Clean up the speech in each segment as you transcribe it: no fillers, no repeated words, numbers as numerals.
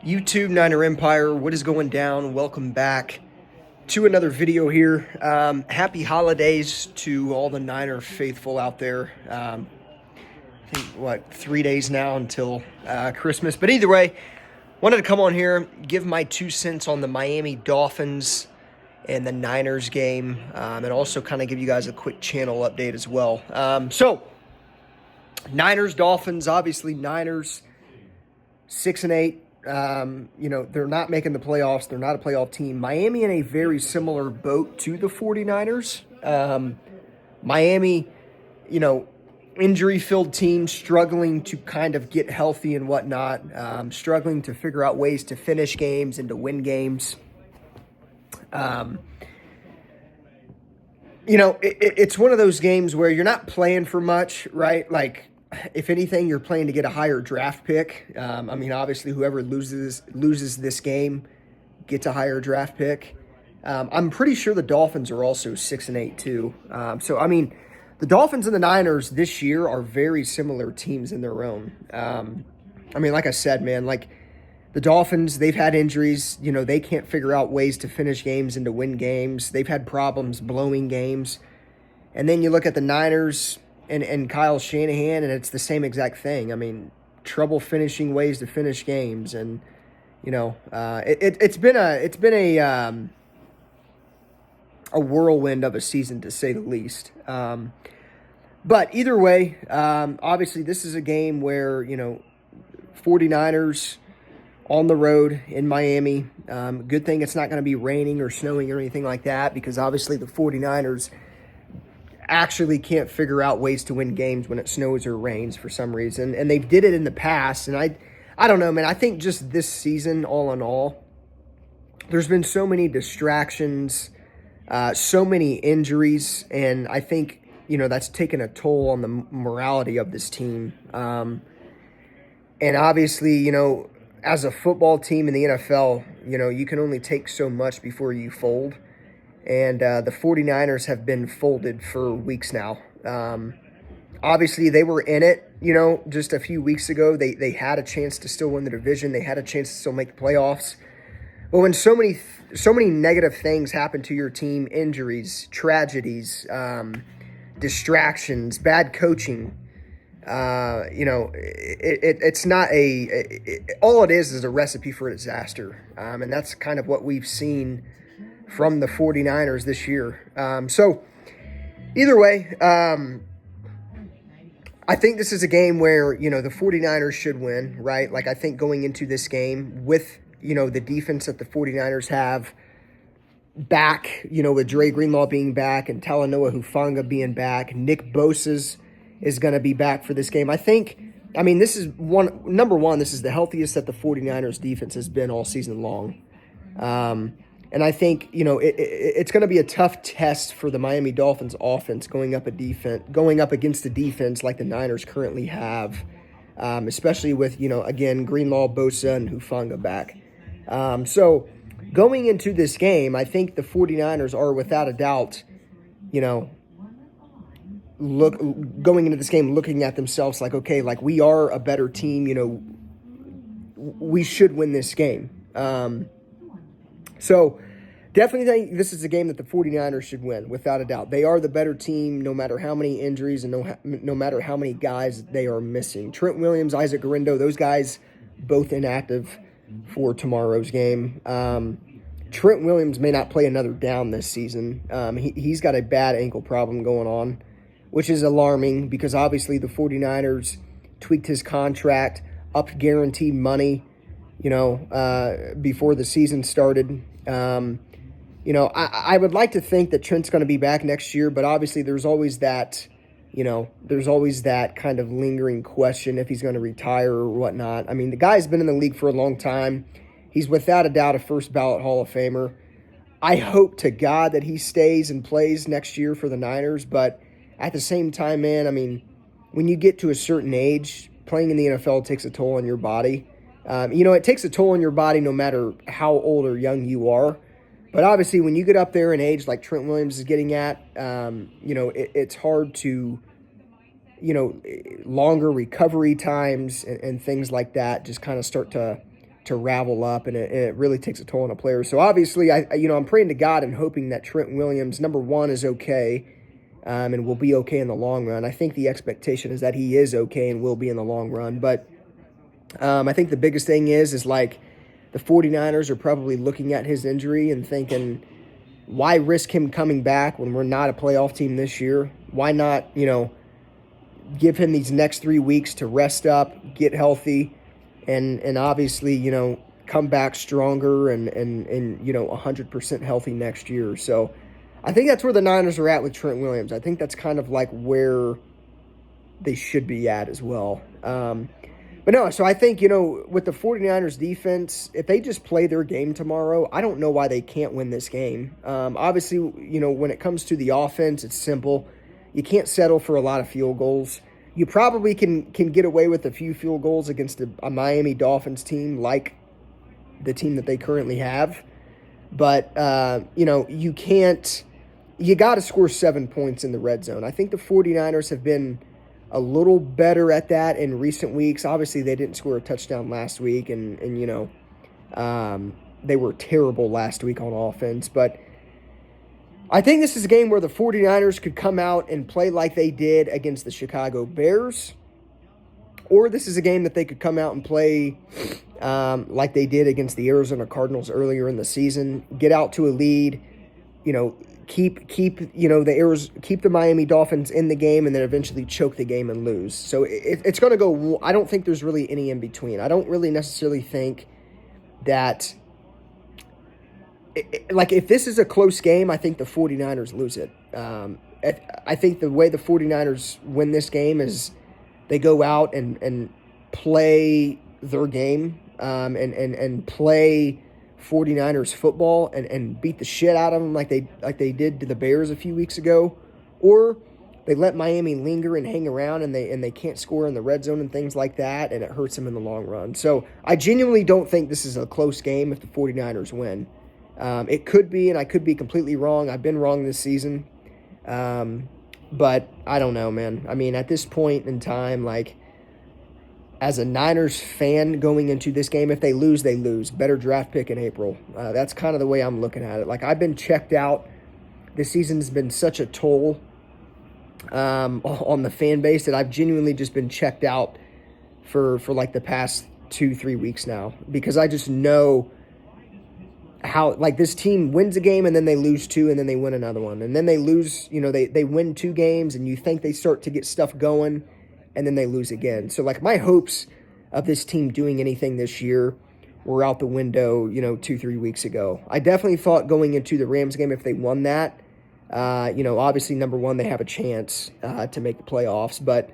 YouTube Niner Empire, what is going down? Welcome back to another video here. Happy holidays to all the Niner faithful out there. I think, 3 days now until Christmas. But either way, wanted to come on here, give my 2 cents on the Miami Dolphins and the Niners game, and also kind of give you guys a quick channel update as well. So, Niners-Dolphins, obviously Niners 6-8. They're not making the playoffs. They're not a playoff team. Miami in a very similar boat to the 49ers. Miami, injury-filled team, struggling to kind of get healthy and whatnot, struggling to figure out ways to finish games and to win games. It's one of those games where you're not playing for much, right? Like, if anything, you're playing to get a higher draft pick. Obviously, whoever loses this game gets a higher draft pick. I'm pretty sure the Dolphins are also 6-8 too. The Dolphins and the Niners this year are very similar teams in their own. Like I said, man, like the Dolphins, they've had injuries. They can't figure out ways to finish games and to win games. They've had problems blowing games. And then you look at the Niners and Kyle Shanahan, and it's the same exact thing. Trouble finishing ways to finish games, and it's been a whirlwind of a season, to say the least. But either way, obviously this is a game where 49ers on the road in Miami. Good thing it's not going to be raining or snowing or anything like that, because obviously the 49ers actually can't figure out ways to win games when it snows or rains for some reason. And they did it in the past. And I don't know, man. I think just this season, all in all, there's been so many distractions, so many injuries. And I think, that's taken a toll on the morality of this team. And obviously, as a football team in the NFL, you can only take so much before you fold. And the 49ers have been folded for weeks now. Obviously, they were in it, just a few weeks ago. They had a chance to still win the division. They had a chance to still make the playoffs. But when so many negative things happen to your team, injuries, tragedies, distractions, bad coaching, it's not all it is a recipe for disaster. And that's kind of what we've seen from the 49ers this year. So either way, I think this is a game where, the 49ers should win, right? Like, I think going into this game with, the defense that the 49ers have back, with Dre Greenlaw being back and Talanoa Hufanga being back, Nick Bosa is going to be back for this game. This is number one, this is the healthiest that the 49ers defense has been all season long. And I think, it's going to be a tough test for the Miami Dolphins offense going up against the defense like the Niners currently have, especially with, again, Greenlaw, Bosa, and Hufanga back. So going into this game, I think the 49ers are without a doubt, going into this game looking at themselves like, okay, like we are a better team, we should win this game. So definitely think this is a game that the 49ers should win, without a doubt. They are the better team no matter how many injuries and no matter how many guys they are missing. Trent Williams, Isaac Guerrero, those guys both inactive for tomorrow's game. Trent Williams may not play another down this season. He's got a bad ankle problem going on, which is alarming because obviously the 49ers tweaked his contract, upped guaranteed money, before the season started. I would like to think that Trent's going to be back next year, but obviously there's always that kind of lingering question if he's going to retire or whatnot. The guy's been in the league for a long time. He's without a doubt a first ballot Hall of Famer. I hope to God that he stays and plays next year for the Niners, but at the same time, man, when you get to a certain age, playing in the NFL takes a toll on your body. It takes a toll on your body no matter how old or young you are. But obviously, when you get up there in age like Trent Williams is getting at, it's hard to, longer recovery times and things like that just kind of start to ravel up, and it really takes a toll on a player. So obviously, I'm praying to God and hoping that Trent Williams, number one, is okay, and will be okay in the long run. I think the expectation is that he is okay and will be in the long run. But I think the biggest thing is like the 49ers are probably looking at his injury and thinking, why risk him coming back when we're not a playoff team this year? Why not, give him these next 3 weeks to rest up, get healthy, and obviously, come back stronger and 100% healthy next year. So I think that's where the Niners are at with Trent Williams. I think that's kind of like where they should be at as well. But no, so I think, with the 49ers defense, if they just play their game tomorrow, I don't know why they can't win this game. Obviously, when it comes to the offense, it's simple. You can't settle for a lot of field goals. You probably can get away with a few field goals against a Miami Dolphins team like the team that they currently have. But, you can't – you got to score 7 points in the red zone. I think the 49ers have been – a little better at that in recent weeks. Obviously, they didn't score a touchdown last week, and they were terrible last week on offense. But I think this is a game where the 49ers could come out and play like they did against the Chicago Bears, or this is a game that they could come out and play like they did against the Arizona Cardinals earlier in the season, get out to a lead, keep the Miami Dolphins in the game, and then eventually choke the game and lose. So it's going to go. I don't think there's really any in between. I don't really necessarily think that. If this is a close game, I think the 49ers lose it. I think the way the 49ers win this game is they go out and play their game and play 49ers football and beat the shit out of them like they did to the Bears a few weeks ago, or they let Miami linger and hang around and they can't score in the red zone and things like that, and it hurts them in the long run. So I genuinely don't think this is a close game if the 49ers win. It could be, and I could be completely wrong. I've been wrong this season, but I don't know, man. I mean, at this point in time, as a Niners fan going into this game, if they lose, they lose. Better draft pick in April. That's kind of the way I'm looking at it. I've been checked out. This season's been such a toll on the fan base that I've genuinely just been checked out for the past 2-3 weeks now, because I just know how this team wins a game and then they lose two and then they win another one. And then they lose, they win 2 games and you think they start to get stuff going, and then they lose again. So, my hopes of this team doing anything this year were out the window, 2-3 weeks ago. I definitely thought going into the Rams game, if they won that, obviously, number one, they have a chance to make the playoffs. But,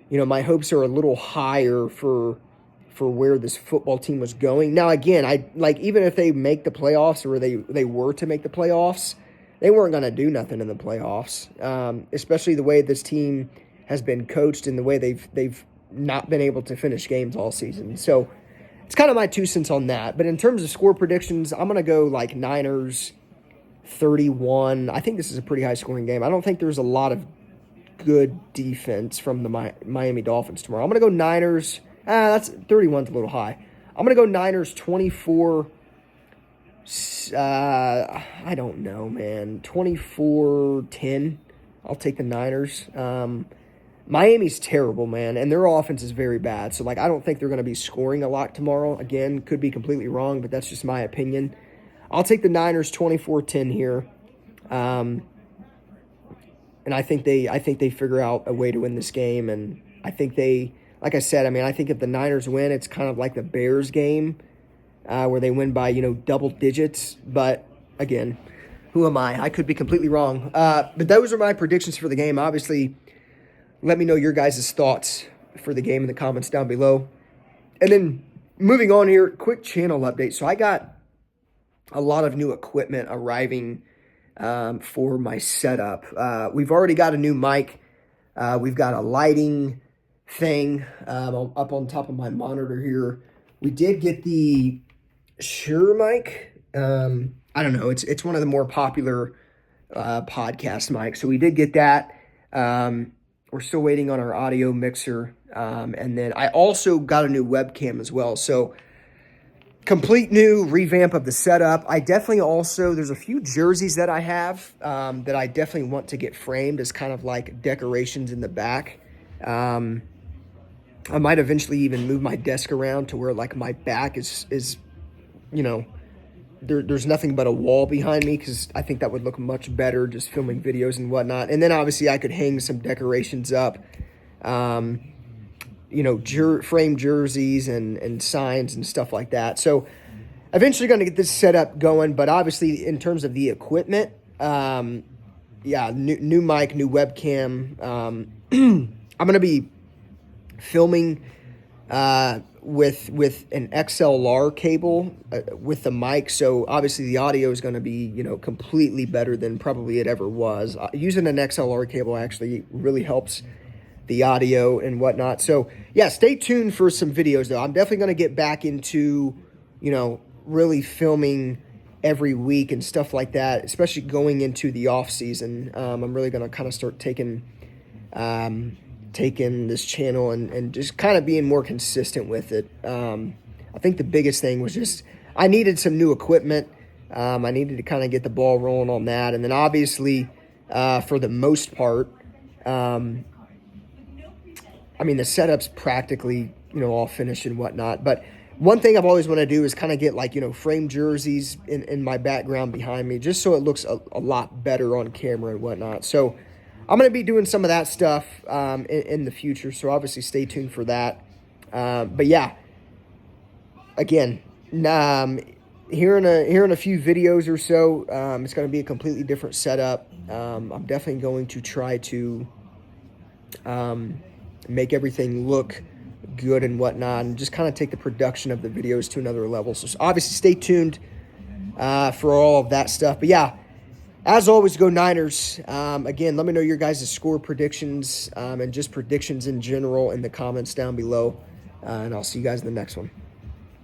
my hopes are a little higher for where this football team was going. Now, again, even if they make the playoffs, or they were to make the playoffs, they weren't going to do nothing in the playoffs, especially the way this team has been coached and the way they've not been able to finish games all season. So it's kind of my 2 cents on that. But in terms of score predictions, I'm going to go Niners 31. I think this is a pretty high-scoring game. I don't think there's a lot of good defense from the Miami Dolphins tomorrow. I'm going to go Niners. That's 31's a little high. I'm going to go Niners 24. I don't know, man. 24-10. I'll take the Niners. Miami's terrible, man, and their offense is very bad. So, I don't think they're going to be scoring a lot tomorrow. Again, could be completely wrong, but that's just my opinion. I'll take the Niners 24-10 here. And I think they figure out a way to win this game, and I think they, like I said, I think if the Niners win, it's kind of like the Bears game, where they win by, double digits. But, again, who am I? I could be completely wrong. But those are my predictions for the game. Obviously, let me know your guys' thoughts for the game in the comments down below. And then moving on here, quick channel update. So I got a lot of new equipment arriving for my setup. We've already got a new mic. We've got a lighting thing up on top of my monitor here. We did get the Shure mic. I don't know. It's one of the more popular podcast mics. So we did get that. We're still waiting on our audio mixer. And then I also got a new webcam as well. So complete new revamp of the setup. I definitely also, there's a few jerseys that I have that I definitely want to get framed as kind of like decorations in the back. I might eventually even move my desk around to where like my back is you know, there's nothing but a wall behind me, because I think that would look much better just filming videos and whatnot. And then obviously I could hang some decorations up, you know, frame jerseys and signs and stuff like that. So eventually going to get this setup going, but obviously in terms of the equipment, yeah, new mic, new webcam. I'm going to be filming with an XLR cable with the mic, so obviously the audio is going to be, you know, completely better than probably it ever was. Using an XLR cable actually really helps the audio and whatnot. So yeah, stay tuned for some videos though. I'm definitely going to get back into, you know, really filming every week and stuff like that, especially going into the off season. I'm really going to kind of start taking this channel and just kind of being more consistent with it. I think the biggest thing was just I needed some new equipment. I needed to kind of get the ball rolling on that. And then obviously, for the most part, I mean, the setup's practically, you know, all finished and whatnot. But one thing I've always wanted to do is kind of get, like, you know, framed jerseys in my background behind me, just so it looks a lot better on camera and whatnot. So I'm going to be doing some of that stuff in the future. So obviously stay tuned for that. But yeah, again, here in a few videos or so, it's going to be a completely different setup. I'm definitely going to try to make everything look good and whatnot, and just kind of take the production of the videos to another level. So obviously stay tuned for all of that stuff. But yeah, as always, go Niners. Again, let me know your guys' score predictions and just predictions in general in the comments down below. And I'll see you guys in the next one.